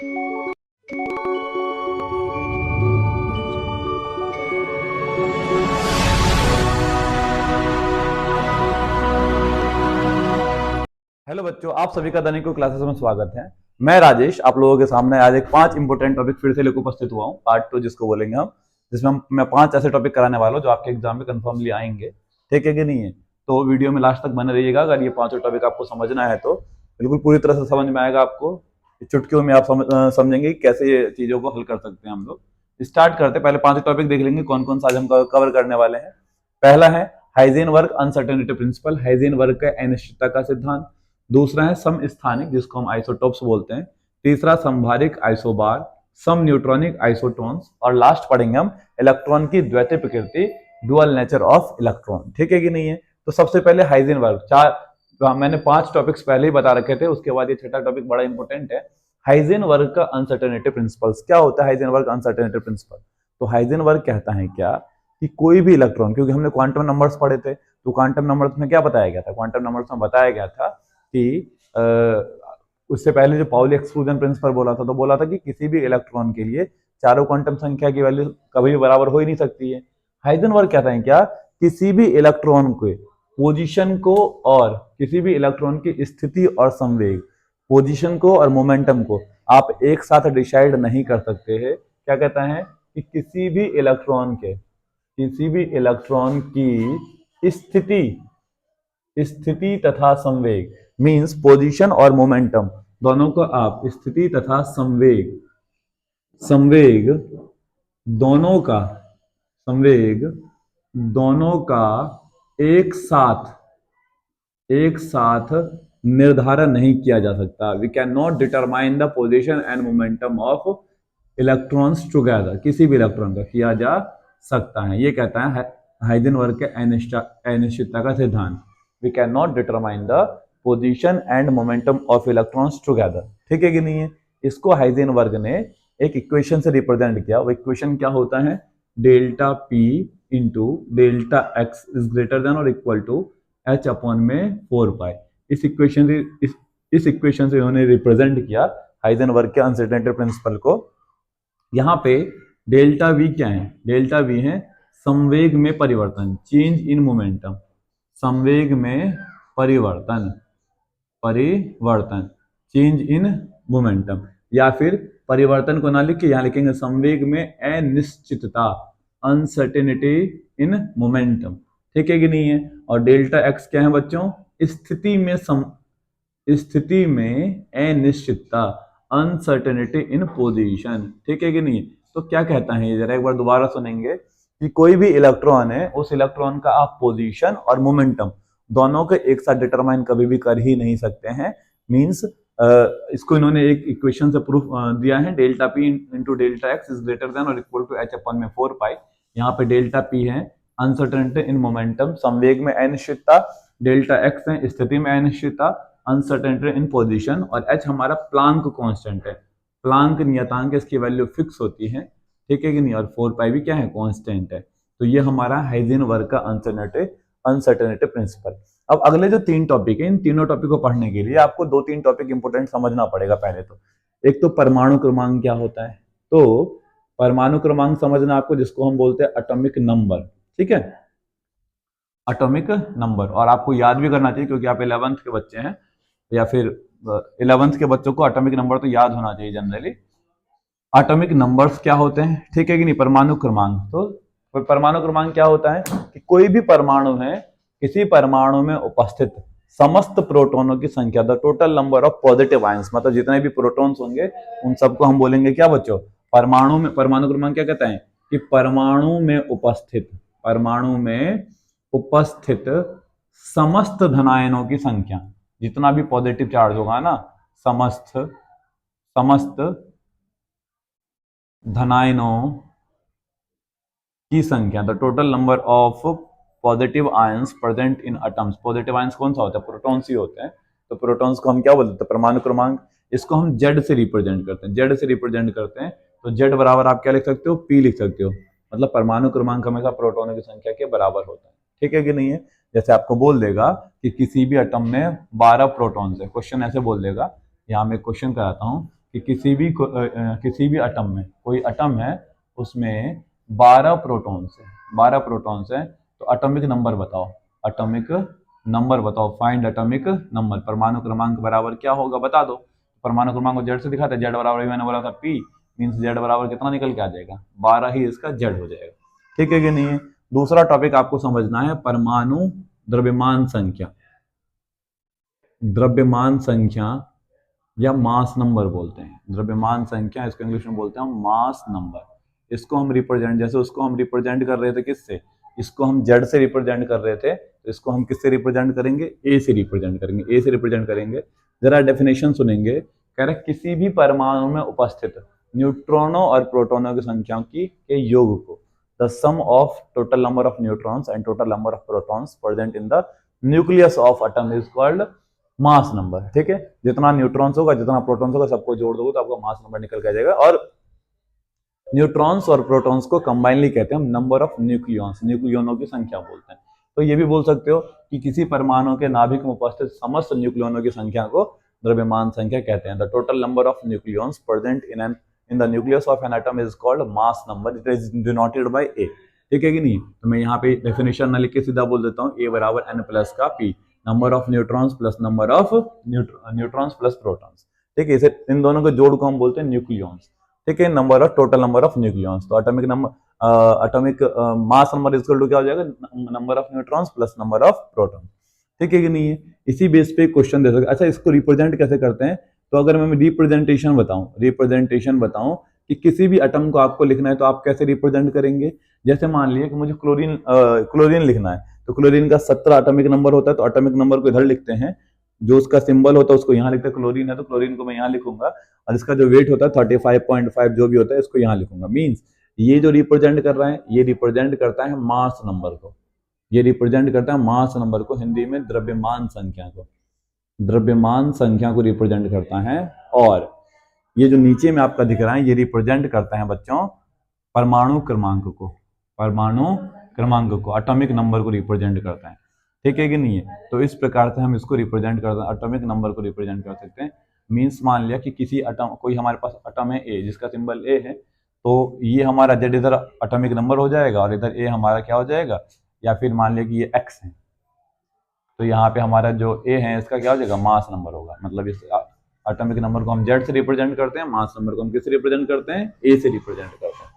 Hello बच्चों, आप सभी का दैनिक क्लासेस में स्वागत है। मैं राजेश आप लोगों के सामने आज एक 5 इंपोर्टेंट टॉपिक फिर से लेकर उपस्थित हुआ हूँ, पार्ट 2 जिसको बोलेंगे हम, जिसमें मैं 5 ऐसे टॉपिक कराने वाला हूँ जो आपके एग्जाम में कंफर्मली आएंगे। ठीक है कि नहीं है? तो वीडियो में लास्ट तक बने रहिएगा। अगर ये 5 टॉपिक आपको समझना है तो बिल्कुल पूरी तरह से समझ में आएगा आपको। चुटकियों में आप समझेंगे कि कैसे ये चीजों को हल कर सकते हैं हम लोग। स्टार्ट करते हैं। पहले 5 टॉपिक देख लेंगे कौन कौन सा आज हम कवर करने वाले हैं। पहला है hygiene work uncertainty principle, hygiene work का अनिश्चितता का सिद्धांत। दूसरा है समस्थानिक जिसको हम आइसोटोप्स बोलते हैं। तीसरा संभारिक आइसोबार, सम न्यूट्रॉनिक आइसोटोन्स, और लास्ट पढ़ेंगे हम इलेक्ट्रॉन की द्वैतीय प्रकृति, डुअल नेचर ऑफ इलेक्ट्रॉन। ठीक है कि नहीं है? तो सबसे पहले हाइजीन वर्क, मैंने 5 टॉपिक्स पहले ही बता रखे थे। उसके बाद ये छठा टॉपिक बड़ा इंपॉर्टेंट है, हाइजीन वर्क का अनसर्टेनिटी प्रिंसिपल्स। क्या होता है हाइजीन वर्क अनसर्टेनिटी प्रिंसिपल? तो हाइजीन वर्क कहता है क्या कि कोई भी इलेक्ट्रॉन, क्योंकि हमने क्वांटम नंबर्स पढ़े थे, तो क्वांटम नंबर्स में क्या बताया गया था? क्वांटम नंबर्स में बताया गया था कि उससे पहले जो पाउली एक्सक्लूजन प्रिंसिपल बोला था, तो बोला था कि किसी भी इलेक्ट्रॉन के लिए चारों क्वांटम संख्या की वैल्यू कभी भी बराबर हो ही नहीं सकती है। हाइजेनबर्ग कहता है क्या, किसी भी इलेक्ट्रॉन के पोजीशन को और किसी भी इलेक्ट्रॉन की स्थिति और संवेग, पोजीशन को और मोमेंटम को आप एक साथ डिसाइड नहीं कर सकते हैं। क्या कहता है कि किसी भी इलेक्ट्रॉन की स्थिति तथा संवेग, मींस पोजीशन और मोमेंटम दोनों को आप स्थिति तथा संवेग दोनों का संवेग दोनों का एक साथ निर्धारण नहीं किया जा सकता। We can not determine the position and momentum of electrons together. किसी भी इलेक्ट्रॉन का किया जा सकता है। ये कहता है हाइजेनबर्ग के अनिश्चितता का सिद्धांत। We can not determine the position and momentum of electrons together. ठीक है कि नहीं है? इसको हाइजेनबर्ग ने एक इक्वेशन से रिप्रेजेंट किया। वो इक्वेशन क्या होता है? Delta P into delta x is greater than और इक्वल टू एच अपॉन में 4 पाई। इस इक्वेशन से इन्होंने रिप्रेजेंट किया हाइजेनबर्ग के अनसर्टेनिटी प्रिंसिपल को। यहाँ पे डेल्टा वी क्या है? डेल्टा वी है संवेग में परिवर्तन, चेंज इन मोमेंटम। संवेग में परिवर्तन चेंज इन मोमेंटम, या फिर परिवर्तन को ना लिख के यहाँ लिखेंगे संवेग में अनिश्चितता, अनसर्टेनिटी इन मोमेंटम। ठीक है कि नहीं है? और डेल्टा एक्स क्या है बच्चों? स्थिति में अनिश्चितता, अनसर्टेनिटी इन पोजीशन। ठीक है कि नहीं? तो क्या कहता है, जरा एक बार दोबारा सुनेंगे कि कोई भी इलेक्ट्रॉन है, उस इलेक्ट्रॉन का आप पोजीशन और मोमेंटम दोनों को एक साथ डिटरमाइन कभी भी कर ही नहीं सकते हैं। मींस इसको इन्होंने एक इक्वेशन से प्रूफ दिया है, delta P into delta x is greater than और इक्वल टू एच अपन में 4 पाई। यहाँ पे डेल्टा पी है अनसर्टेनिटी इन मोमेंटम, संवेग में अनिश्चितता, डेल्टा एक्स है स्थिति में अनिश्चितता, अनसर्टेनिटी इन पोजीशन, और एच हमारा प्लांक कांस्टेंट है। प्लांक नियतांक, इसकी वैल्यू फिक्स होती है। ठीक है कि नहीं? और 4 पाई भी क्या है? कांस्टेंट है। तो ये हमारा हाइजेनबर्ग का अनसर्टेनिटी प्रिंसिपल। अब अगले जो 3 टॉपिक है, इन तीनों टॉपिक को पढ़ने के लिए आपको 2-3 टॉपिक इंपोर्टेंट समझना पड़ेगा। पहले तो एक तो परमाणु क्रमांक क्या होता है, तो परमाणु क्रमांक समझना आपको, जिसको हम बोलते हैं एटॉमिक नंबर। ठीक है, एटॉमिक नंबर। और आपको याद भी करना चाहिए क्योंकि आप 11th के बच्चे हैं, या फिर 11th के बच्चों को एटॉमिक नंबर तो याद होना चाहिए जनरली। एटॉमिक नंबर्स क्या होते हैं? ठीक है कि नहीं? परमाणु क्रमांक। तो परमाणु क्रमांक क्या होता है कि कोई भी परमाणु है, किसी परमाणु में उपस्थित समस्त प्रोटॉनों की संख्या, the total number of positive ions, मतलब जितने भी प्रोटॉन्स होंगे उन सबको हम बोलेंगे क्या बच्चों? परमाणु में। परमाणु क्रमांक क्या कहता है कि परमाणु में उपस्थित समस्त धनायनों की संख्या, जितना भी पॉजिटिव चार्ज होगा ना, समस्त धनायनों की संख्या, the total number of positive ions present in atoms. Positive ions कौन सा होता है? प्रोटॉन्स ही होते हैं। तो प्रोटॉन्स को हम क्या बोलते हैं? परमाणु क्रमांक। इसको हम जेड से रिप्रेजेंट करते हैं। तो जेड बराबर आप क्या लिख सकते हो? पी लिख सकते हो। मतलब परमाणु क्रमांक हमेशा प्रोटॉनों की संख्या के बराबर होता है। ठीक है कि नहीं है? जैसे आपको बोल देगा कि किसी भी एटम में 12 प्रोटॉन्स है, क्वेश्चन ऐसे बोल देगा। यहाँ मैं क्वेश्चन कराता हूँ कि किसी भी एटम में, कोई एटम है उसमें 12 प्रोटॉन्स है, 12 प्रोटॉन्स है, तो एटॉमिक नंबर बताओ, एटॉमिक नंबर बताओ, फाइंड एटॉमिक नंबर। परमाणु क्रमांक बराबर क्या होगा बता दो। परमाणु क्रमांक को जेड से दिखाते हैं, जेड बराबर मैंने बोला था पी, मीन्स जेड बराबर कितना निकल के आ जाएगा, 12 ही इसका जेड हो जाएगा। ठीक है कि नहीं है। दूसरा टॉपिक आपको समझना है परमाणु द्रव्यमान संख्या। द्रव्यमान संख्या या मास नंबर बोलते हैं, द्रव्यमान संख्या, इसको इंग्लिश में बोलते हैं मास नंबर। इसको हम रिप्रेजेंट, जैसे उसको हम रिप्रेजेंट कर रहे थे किससे, इसको हम जेड से रिप्रेजेंट कर रहे थे, तो इसको हम किससे रिप्रेजेंट करेंगे, ए से रिप्रेजेंट करेंगे, ए से रिप्रेजेंट करेंगे। जरा डेफिनेशन सुनेंगे, कह रहे किसी भी परमाणु में उपस्थित न्यूट्रॉनों और प्रोटॉनों की संख्या के योग को, the sum of total number of neutrons and total number of protons present in the nucleus of atom is called mass number. ठीक है, जितना न्यूट्रॉन्स होगा जितना प्रोटॉन्स होगा सबको जोड़ दोगे तो आपका मास नंबर निकल के आ जाएगा। और न्यूट्रॉन्स और प्रोटॉन्स को कंबाइनली कहते हैं हम नंबर ऑफ न्यूक्लियॉन्स, न्यूक्लियनों की संख्या बोलते हैं। तो ये भी बोल सकते हो कि किसी परमाणु के नाभिक में उपस्थित समस्त न्यूक्लियनों की संख्या को द्रव्यमान संख्या कहते हैं। The total number of nucleons present in the nucleus of an atom is called mass number, it is denoted by A. ठीक है कि नहीं। तो मैं यहाँ पे डेफिनेशन ना लिख के सीधा बोल देता हूँ, ए बराबर एन प्लस का P, number of neutrons plus number of neutrons plus protons. ठीक है, इसे इन दोनों के जोड़ को हम बोलते हैं न्यूक्लियॉन्स। ठीक है, number of total number of nucleons. तो atomic number, atomic mass number equal to क्या हो जाएगा, number of neutrons plus number of proton. ठीक है कि नहीं है। इसी बेस पे क्वेश्चन दे सकते। अच्छा, इसको रिप्रेजेंट कैसे करते हैं, तो अगर मैं रिप्रेजेंटेशन बताऊं कि किसी भी एटम को आपको लिखना है तो आप कैसे रिप्रेजेंट करेंगे। जैसे मान लिया कि मुझे क्लोरीन लिखना है, तो क्लोरीन का 17 एटॉमिक नंबर होता है, तो एटॉमिक नंबर को इधर लिखते हैं, जो उसका सिंबल होता है उसको यहाँ लिखते हैं, क्लोरीन है तो क्लोरीन को मैं यहाँ लिखूंगा, और इसका जो वेट होता है 35.5 जो भी होता है इसको यहाँ लिखूंगा। मींस ये जो रिप्रेजेंट कर रहा है ये रिप्रेजेंट करता है मास नंबर को, ये रिप्रेजेंट करता है मास नंबर को, हिंदी में द्रव्यमान संख्या को, द्रव्यमान संख्या को रिप्रेजेंट करता है। और ये जो नीचे में आपका दिख रहा है ये रिप्रेजेंट करता है बच्चों परमाणु क्रमांक को, परमाणु क्रमांक को, एटॉमिक नंबर को रिप्रेजेंट करता है। ठीक है कि नहीं है। तो इस प्रकार से हम इसको रिप्रेजेंट करते हैं, एटॉमिक नंबर को रिप्रेजेंट कर सकते हैं। मीन्स मान लिया कि किसी एटम, कोई हमारे पास एटम है ए जिसका सिंबल ए है, तो ये हमारा जेड इधर एटॉमिक नंबर हो जाएगा और इधर ए हमारा क्या हो जाएगा, या फिर मान लिया कि ये एक्स है, तो यहाँ पे हमारा जो ए है इसका क्या हो जाएगा, मास नंबर होगा। मतलब इस एटॉमिक नंबर को हम जेड से रिप्रेजेंट करते हैं, मास नंबर को हम किससे रिप्रेजेंट करते हैं, ए से रिप्रेजेंट करते हैं।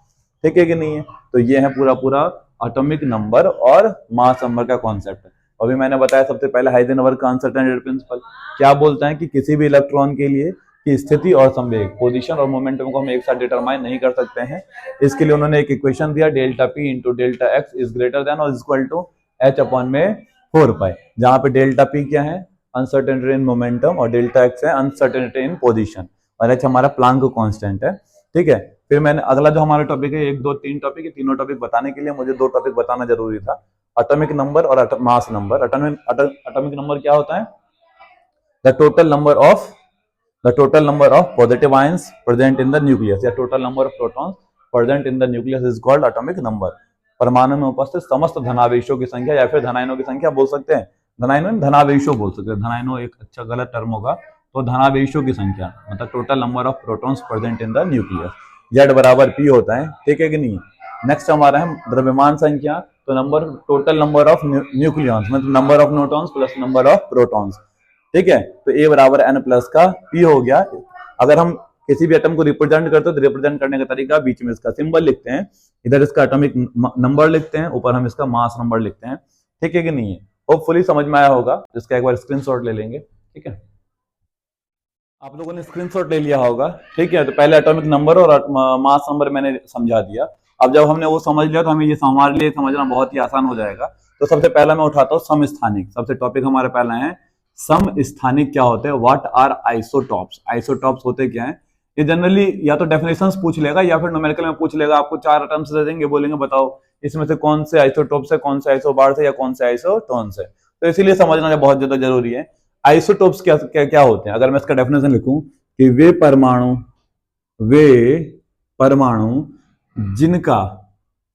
ठीक है कि नहीं है। तो ये है पूरा पूरा एटॉमिक नंबर और मास नंबर का कॉन्सेप्ट। अभी मैंने बताया सबसे पहले हाइजेनबर्ग का अनसर्टेनिटी प्रिंसिपल क्या बोलता है कि किसी भी इलेक्ट्रॉन के लिए की स्थिति और संवेग, पोजीशन और मोमेंटम को हम एक साथ डिटरमाइन नहीं कर सकते हैं। इसके लिए उन्होंने एक इक्वेशन दिया, delta P into delta x is greater than और इक्वल टू एच अपॉन में 4 पाई, जहां पे डेल्टा पी क्या है, अनसर्टेनिटी इन मोमेंटम, और डेल्टा एक्स है अनसर्टेनिटी इन पोजीशन, और एच हमारा प्लांक कांस्टेंट है। ठीक है। फिर मैंने अगला जो हमारा टॉपिक है, 1 2 3 टॉपिक है, तीनों टॉपिक बताने के लिए मुझे 2 टॉपिक बताना जरूरी था, एटॉमिक नंबर और मास नंबर। एटॉमिक नंबर क्या होता है, the total number of positive ions present in the nucleus, या total number of protons present in the nucleus is called atomic number. परमाणु में उपस्थित समस्त धनावेशों की संख्या या फिर धनायनों की संख्या बोल सकते हैं, धनावेशों बोल सकते हैं, धनायनों एक अच्छा गलत टर्म होगा, तो धनावेशों की संख्या मतलब total number of protons present in the nucleus, Z बराबर पी होता है। ठीक है कि नहीं। नेक्स्ट हमारा है द्रव्यमान संख्या, तो number total number of nucleons मतलब number of neutrons plus number of protons. ठीक है, तो ए बराबर एन प्लस का पी हो गया। अगर हम किसी भी एटम को रिप्रेजेंट करते हैं तो रिप्रेजेंट करने का तरीका, बीच में इसका सिंबल लिखते हैं, इधर इसका एटॉमिक नंबर लिखते हैं, ऊपर हम इसका मास नंबर लिखते हैं। ठीक है कि नहीं है। होपफुली समझ में आया होगा, इसका एक बार स्क्रीनशॉट ले लेंगे। ठीक है, आप लोगों ने स्क्रीनशॉट ले लिया होगा। ठीक है, तो पहले एटॉमिक नंबर और मास नंबर मैंने समझा दिया। अब जब हमने वो समझ लिया तो हमें ये हमारे लिए समझना बहुत ही आसान हो जाएगा। तो सबसे पहला मैं उठाता हूँ समस्थानिक, सबसे टॉपिक हमारे पहला है समस्थानिक क्या होते हैं, व्हाट आर आइसोटॉप्स। आइसोटॉप्स होते क्या है, ये जनरली या तो डेफिनेशंस पूछ लेगा या फिर न्यूमेरिकल में पूछ लेगा। आपको 4 टर्म्स दे देंगे, बोलेंगे बताओ इसमें से कौन से आइसोटॉप्स है, कौन से आइसोबार्स है या कौन से आइसोटोन्स है। तो इसीलिए समझना बहुत ज्यादा जरूरी है। आइसोटॉप्स क्या क्या क्या होते हैं, अगर मैं इसका डेफिनेशन लिखूं कि वे परमाणु जिनका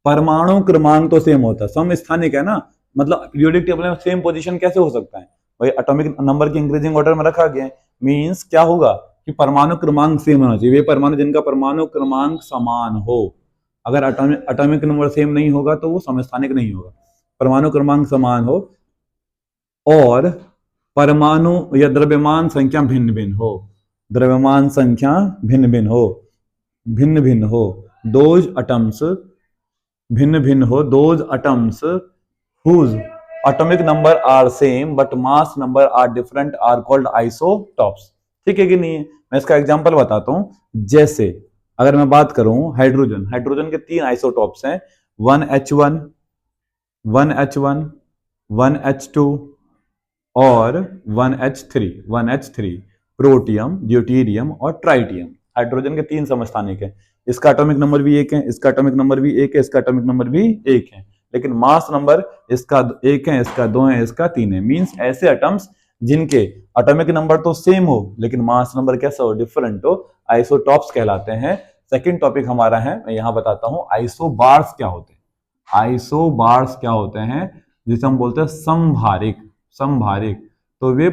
परमाणु क्रमांक तो सेम होता है, समस्थानिक है ना, मतलब पीरियोडिक टेबल में सेम पोजीशन कैसे हो सकता है भाई, एटॉमिक नंबर की इंक्रीजिंग ऑर्डर में रखा गया है। मींस क्या होगा कि परमाणु क्रमांक सेम होना चाहिए। वे परमाणु जिनका परमाणु क्रमांक समान हो, अगर एटॉमिक नंबर सेम नहीं होगा तो वो समस्थानिक नहीं होगा। परमाणु क्रमांक समान हो और परमाणु या द्रव्यमान संख्या भिन्न भिन्न हो, द्रव्यमान संख्या भिन्न भिन्न हो, भिन्न भिन्न हो, दोज अटम्स भिन्न भिन्न हो, those atoms whose atomic number are same but mass number are different are called isotopes। ठीक है कि नहीं है? मैं इसका एग्जांपल बताता हूं। जैसे अगर मैं बात करूं हाइड्रोजन, हाइड्रोजन के 3 आइसोटॉप्स हैं, 1H1, 1H1, 1H2 और 1H3, 1H3, प्रोटियम, ड्यूटेरियम और ट्राइटियम। हाइड्रोजन के 3 समस्थानिक हैं। इसका एटॉमिक नंबर भी 1 है, इसका एटॉमिक नंबर भी 1 है, इसका एटॉमिक नंबर भी 1 है, लेकिन मास नंबर इसका 1 है, इसका 2 है, इसका 3 है। मींस ऐसे एटम्स जिनके एटॉमिक नंबर तो सेम हो लेकिन मास नंबर कैसा हो, डिफरेंट हो, आइसोटॉप्स कहलाते हैं। सेकंड टॉपिक हमारा है, मैं यहां बताता हूं आइसोबार्स क्या होते हैं। आइसोबार्स क्या होते हैं, जिसे हम बोलते हैं समभारिक, समभारिक। तो वे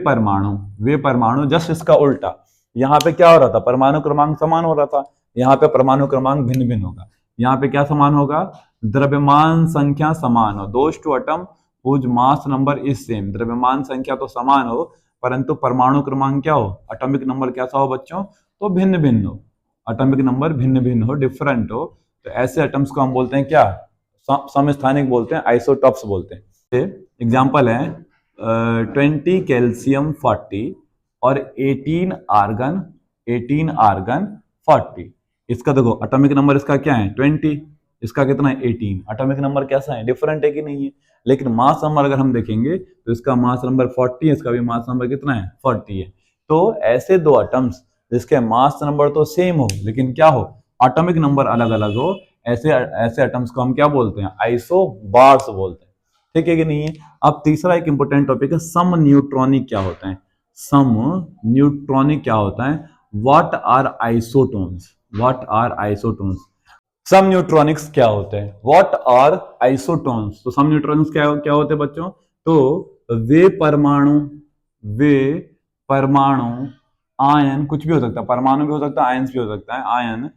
परमाणु जस्ट इसका उल्टा, यहाँ पे क्या हो रहा था, परमाणु क्रमांक समान हो रहा था, यहाँ पे परमाणु क्रमांक भिन्न भिन्न होगा। यहाँ पे क्या समान होगा, द्रव्यमान संख्या समान हो, those two atom whose mass number is same. द्रव्यमान संख्या तो समान हो परंतु परमाणु क्रमांक क्या हो, एटॉमिक नंबर कैसा हो बच्चों, तो भिन्न भिन्न हो, एटॉमिक नंबर भिन्न भिन्न हो, डिफरेंट हो। तो ऐसे एटम्स को हम बोलते हैं क्या, समस्थानिक बोलते हैं, आइसोटॉप्स बोलते हैं। एग्जाम्पल है 20 कैल्शियम 40 और 18 आर्गन, 18 आर्गन 40। इसका देखो एटॉमिक नंबर इसका क्या है 20, इसका कितना है 18। एटॉमिक नंबर कैसा है, डिफरेंट है कि नहीं है। लेकिन मास नंबर अगर हम देखेंगे तो इसका मास नंबर 40 है, इसका भी मास नंबर कितना है 40 है। तो ऐसे दो एटम्स जिसके मास नंबर तो सेम हो लेकिन क्या हो, एटॉमिक नंबर अलग अलग हो, ऐसे एटम्स को हम क्या बोलते हैं, आइसोबार्स बोलते हैं। ठीक है कि नहीं है। अब तीसरा एक इंपॉर्टेंट टॉपिक है, सम न्यूट्रॉनिक क्या होता है। सम न्यूट्रॉनिक क्या होता है, what are isotones, what are isotones. सम न्यूट्रॉनिक्स क्या होते हैं, व्हाट आर आइसोटोन्स। तो सम न्यूट्रॉनिक्स क्या क्या होते हैं बच्चों, तो वे परमाणु आयन, कुछ भी हो सकता है, परमाणु भी हो सकता है, आयन भी हो सकता है, आयन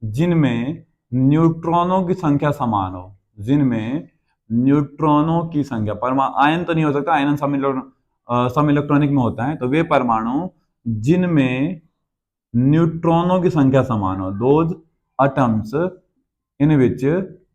जिनमें न्यूट्रॉनों की संख्या समान हो, जिनमें न्यूट्रॉनों की संख्या, आयन तो नहीं हो सकता, आयन सम इलेक्ट्रॉनिक में होता है। तो वे परमाणु जिनमें न्यूट्रॉनों की संख्या समान हो, those atoms in which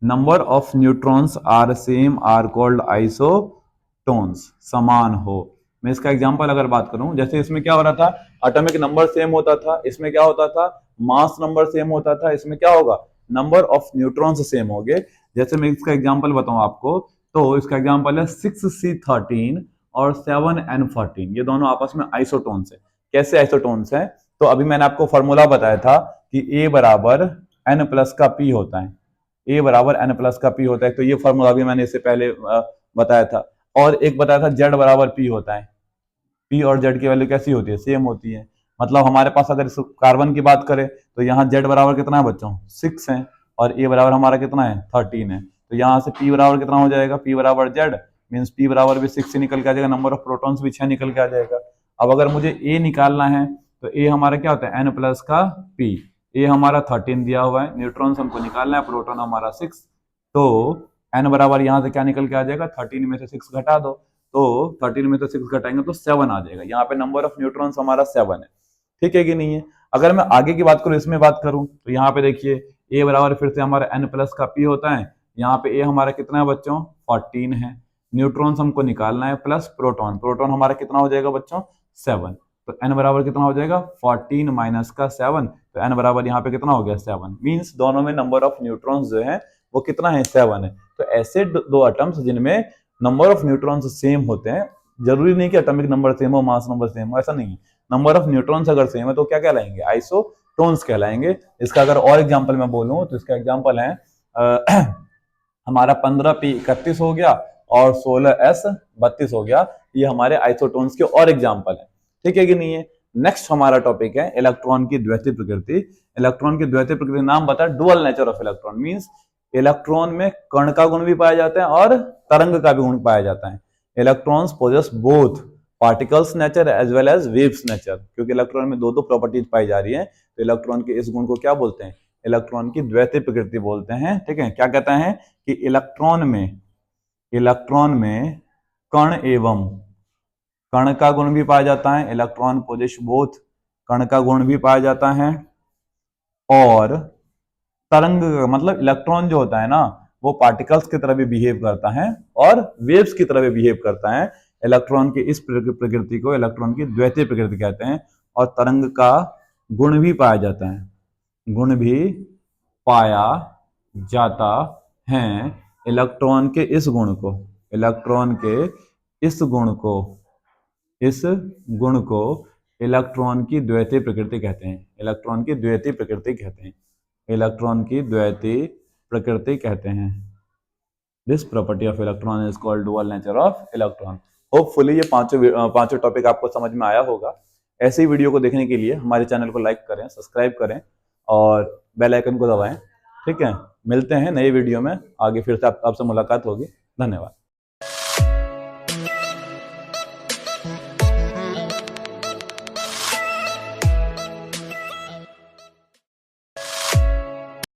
number of neutrons are same are called isotones, समान हो। मैं इसका एग्जांपल अगर बात करूं, जैसे इसमें क्या हो रहा था, एटॉमिक नंबर सेम होता था, इसमें क्या होता था, मास नंबर सेम होता था, इसमें क्या होगा, नंबर ऑफ न्यूट्रॉन्स सेम हो गए। जैसे मैं इसका एग्जांपल बताऊं आपको, तो इसका एग्जांपल है 6C13 और 7N14, ये दोनों आपस में आइसोटोन्स है। कैसे आइसोटोन्स है, तो अभी मैंने आपको फॉर्मूला बताया था कि A बराबर N प्लस का P होता है, A बराबर N प्लस का P होता है। तो ये फॉर्मूला भी मैंने इससे पहले बताया था। और एक बताया था Z बराबर P होता है, P और Z की वैल्यू कैसी होती है, सेम होती है। मतलब हमारे पास अगर इस कार्बन की बात करें तो यहाँ Z बराबर कितना है बच्चों, 6 है, और A बराबर हमारा कितना है 13 है। तो यहाँ से P बराबर कितना हो जाएगा, P बराबर Z मीन्स P बराबर भी 6 से निकल के आ जाएगा, नंबर ऑफ प्रोटॉन्स भी 6 निकल के आ जाएगा। अब अगर मुझे A निकालना है तो A हमारा क्या होता है, N प्लस का P, A हमारा 13 दिया हुआ है, न्यूट्रॉन्स हमको निकालना है, प्रोटॉन हमारा 6। तो N बराबर यहाँ से क्या निकल के आ जाएगा, 13 में से 6 घटा दो, तो 13 में से 6 घटाएंगे तो 7 आ जाएगा। यहाँ पे नंबर ऑफ न्यूट्रॉन्स हमारा 7 है। ठीक है कि नहीं है। अगर मैं आगे की बात करूं, इसमें बात करूं, तो यहाँ पे देखिए A बराबर फिर से हमारा N प्लस का P होता है। यहाँ पे A हमारा कितना है बच्चों, 14 है, न्यूट्रॉन्स हमको निकालना है, प्लस प्रोटॉन, प्रोटॉन हमारा कितना हो जाएगा बच्चों 7। तो N बराबर कितना हो जाएगा 14 माइनस का 7, तो N बराबर यहाँ पे कितना हो गया 7। मीन्स दोनों में नंबर ऑफ न्यूट्रॉन्स जो है वो कितना है 7 है। तो ऐसे दो एटम्स जिनमें नंबर ऑफ न्यूट्रॉन्स सेम होते हैं, जरूरी नहीं कि एटॉमिक नंबर सेम हो, मास नंबर सेम हो, ऐसा नहीं है। नंबर ऑफ न्यूट्रॉन्स अगर सेम है तो क्या कहलाएंगे, आइसोटोन्स कहलाएंगे। इसका अगर और एग्जांपल मैं बोलूं तो इसका एग्जांपल है हमारा 15P 31 हो गया और 16S 32 हो गया। ये हमारे आइसोटोन्स के और एग्जांपल है। ठीक है कि नहीं है। नेक्स्ट हमारा टॉपिक है इलेक्ट्रॉन की द्वैतीय प्रकृति। इलेक्ट्रॉन की द्वैतीय प्रकृति नाम बता, dual nature of electron, means electron में कण का गुण भी पाया जाता है और तरंग का भी गुण पाया जाता है। Electrons possess both particles nature as well as waves nature, क्योंकि इलेक्ट्रॉन में दो दो प्रॉपर्टीज पाई जा रही है, तो इलेक्ट्रॉन के इस गुण को क्या बोलते हैं, इलेक्ट्रॉन की द्वैतीय प्रकृति बोलते हैं। ठीक है, क्या कहते हैं कि इलेक्ट्रॉन में कण का गुण भी पाया जाता है, इलेक्ट्रॉन पोजेस बोथ, कण का गुण भी पाया जाता है, और तरंग मतलब इलेक्ट्रॉन जो होता है ना वो पार्टिकल्स की तरह भी बिहेव करता है और वेव्स की तरह भी बिहेव करता है। इलेक्ट्रॉन की इस प्रकृति को इलेक्ट्रॉन की द्वैतीय प्रकृति कहते हैं। और तरंग का गुण भी पाया जाता है, गुण भी पाया जाता है। इलेक्ट्रॉन के इस गुण को इस गुण को इलेक्ट्रॉन की द्वैतीय प्रकृति कहते हैं, इलेक्ट्रॉन की द्वैतीय प्रकृति कहते हैं, इलेक्ट्रॉन की द्वैतीय प्रकृति कहते हैं। This property of electron is called dual nature of electron. Hopefully ये पांचों टॉपिक आपको समझ में आया होगा। ऐसे ही वीडियो को देखने के लिए हमारे चैनल को लाइक करें, सब्सक्राइब करें और बेल आइकन को दबाएं। ठीक है, मिलते हैं नए वीडियो में, आगे फिर से आपसे मुलाकात होगी। धन्यवाद।